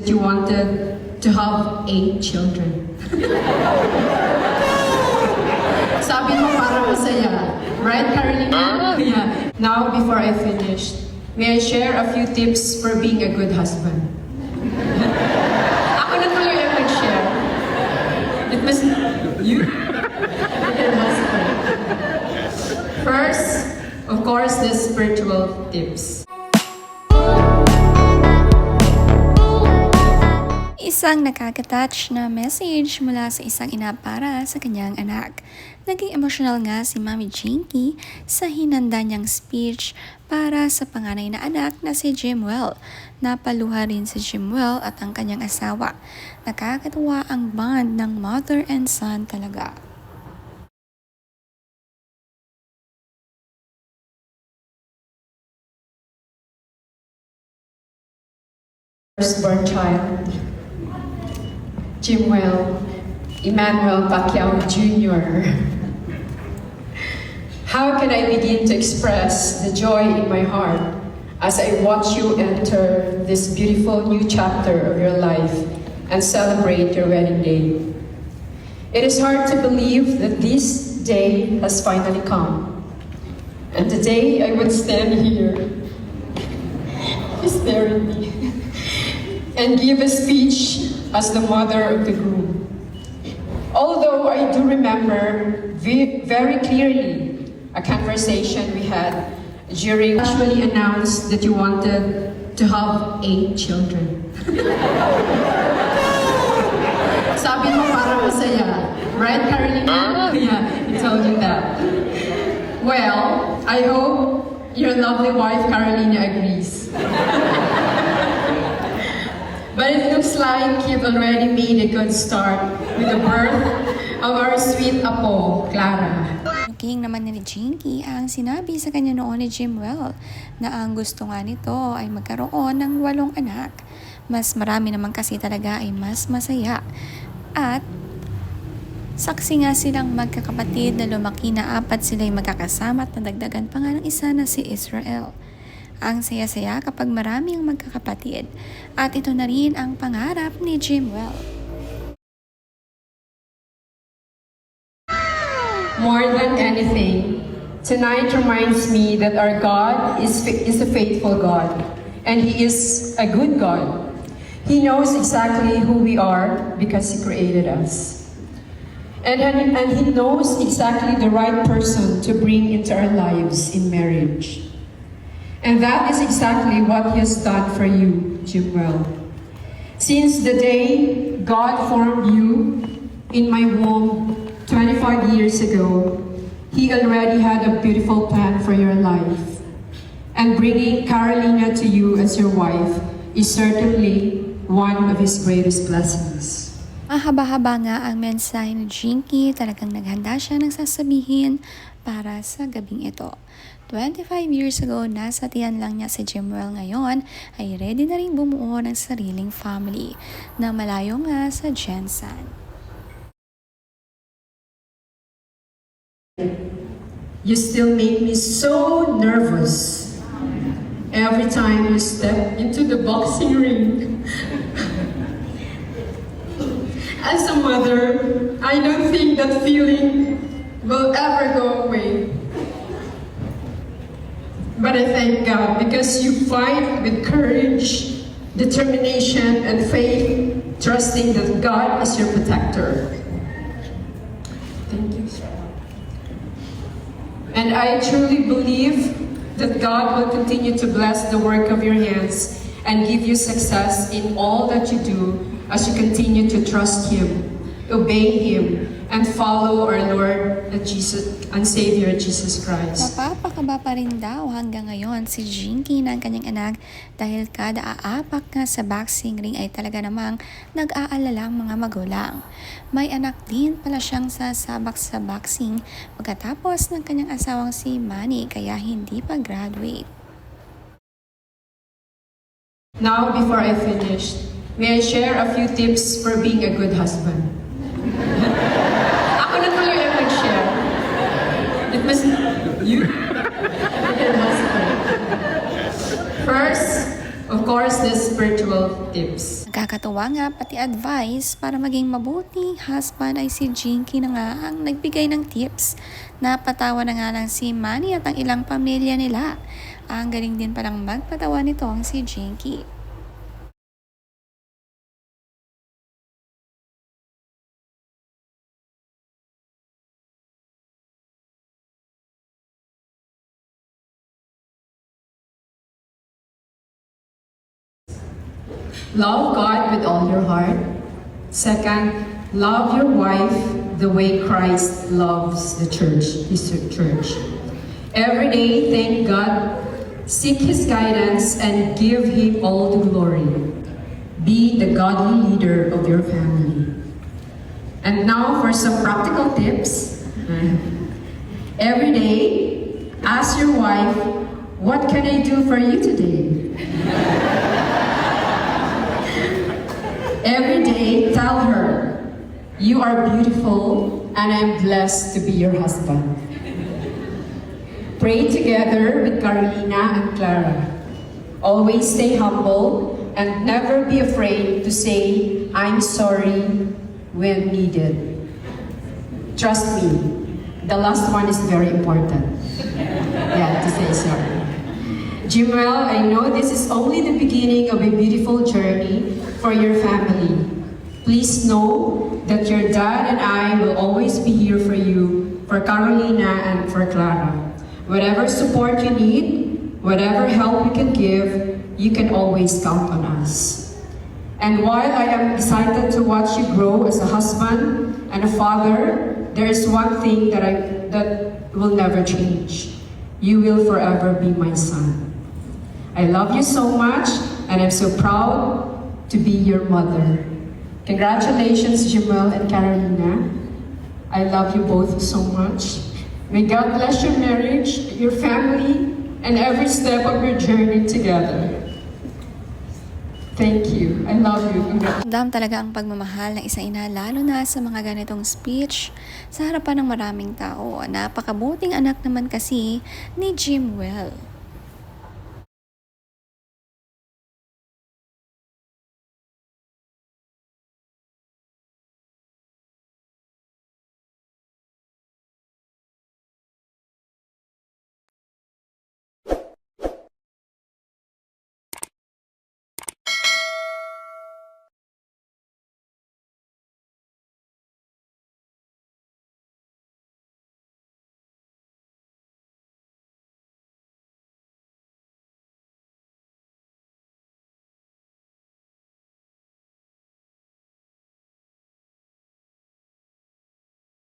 You wanted to have 8 children. Sabi mo para masaya. Right, Carolina? Yeah. Now, before I finish, may I share a few tips for being a good husband? Ako na tuloy ang nag-share. It was you? Good husband. First, of course, the spiritual tips. Isang nakaka-touch na message mula sa isang ina para sa kanyang anak. Naging emotional nga si Mami Jinky sa hinanda niyang speech para sa panganay na anak na si Jimwell. Napaluha rin si Jimwell at ang kanyang asawa. Nakakatuwa ang bond ng mother and son talaga. Firstborn child, Jimwell Emmanuel Pacquiao Jr. How can I begin to express the joy in my heart as I watch you enter this beautiful new chapter of your life and celebrate your wedding day? It is hard to believe that this day has finally come. And today I would stand here, staring me, and give a speech as the mother of the groom. Although I do remember very clearly a conversation we had during actually announced that you wanted to have 8 children. Sabi mo para masaya. Right, Carolina? Yeah, he told you that. Well, I hope your lovely wife Carolina agrees. But it looks like you've already made a good start with the birth of our sweet apo, Clara. King naman ni Jinky ang sinabi sa kanya noon ni Jimwell na ang gusto nga nito ay magkaroon ng 8 anak. Mas marami naman kasi talaga ay mas masaya. At saksi nga silang magkakapatid na lumaki na 4 sila'y magkakasama at nadagdagan pa nga ng isa na si Israel. Ang saya-saya kapag marami ang magkakapatid. At ito na rin ang pangarap ni Jimwell. More than anything, tonight reminds me that our God is a faithful God, and He is a good God. He knows exactly who we are because He created us. And He knows exactly the right person to bring into our lives in marriage. And that is exactly what He has done for you, Jimwell. Since the day God formed you in my womb 25 years ago, He already had a beautiful plan for your life. And bringing Carolina to you as your wife is certainly one of His greatest blessings. Mahaba-haba nga ang mensahe ni Jinky, talagang naghanda siya ng sasabihin para sa gabing ito. 25 years ago, nasa tiyan lang niya si Jimwell ngayon, ay ready na rin bumuo ng sariling family na malayo nga sa Jensen. You still make me so nervous every time you step into the boxing ring. As a mother, I don't think that feeling will ever go away. But I thank God because you fight with courage, determination, and faith, trusting that God is your protector. Thank you. And I truly believe that God will continue to bless the work of your hands and give you success in all that you do as you continue to trust Him, obey Him, and follow our Lord and Savior Jesus Christ. Napapakaba pa rin daw hanggang ngayon si Jinky ng kanyang anak dahil kada aapak nga sa boxing ring ay talaga namang nag-aalala ang mga magulang. May anak din pala siyang sasabak sa boxing pagkatapos ng kanyang asawang si Manny kaya hindi pa graduate. Now, before I finish, may I share a few tips for being a good husband? Ako na tuloy ang nag-share. It was you? Good husband. First, Of course, the spiritual tips. Nakakatuwa nga pati advice para maging mabuting husband ay si Jinky na nga ang nagbigay ng tips. Napatawa na nga lang si Manny at ang ilang pamilya nila. Ang galing din palang magpatawa nitong si Jinky. Love God with all your heart. Second, love your wife the way Christ loves the church, his church. Every day, thank God, seek his guidance, and give him all the glory. Be the godly leader of your family. And now for some practical tips. Every day, ask your wife, what can I do for you today? Every day, tell her, you are beautiful and I'm blessed to be your husband. Pray together with Carolina and Clara. Always stay humble and never be afraid to say, I'm sorry when needed. Trust me, the last one is very important. Yeah, to say sorry. Jimwell, I know this is only the beginning of a beautiful journey for your family. Please know that your dad and I will always be here for you, for Carolina and for Clara. Whatever support you need, whatever help we can give, you can always count on us. And while I am excited to watch you grow as a husband and a father, there is one thing that will never change. You will forever be my son. I love you so much, and I'm so proud to be your mother. Congratulations, Jamal and Carolina. I love you both so much. May God bless your marriage, your family, and every step of your journey together. Thank you. I love you. Dam talaga ang pagmamahal ng isang ina, lalo na sa mga ganitong speech sa harapan ng maraming tao. Napakabuting anak naman kasi ni Jimwell.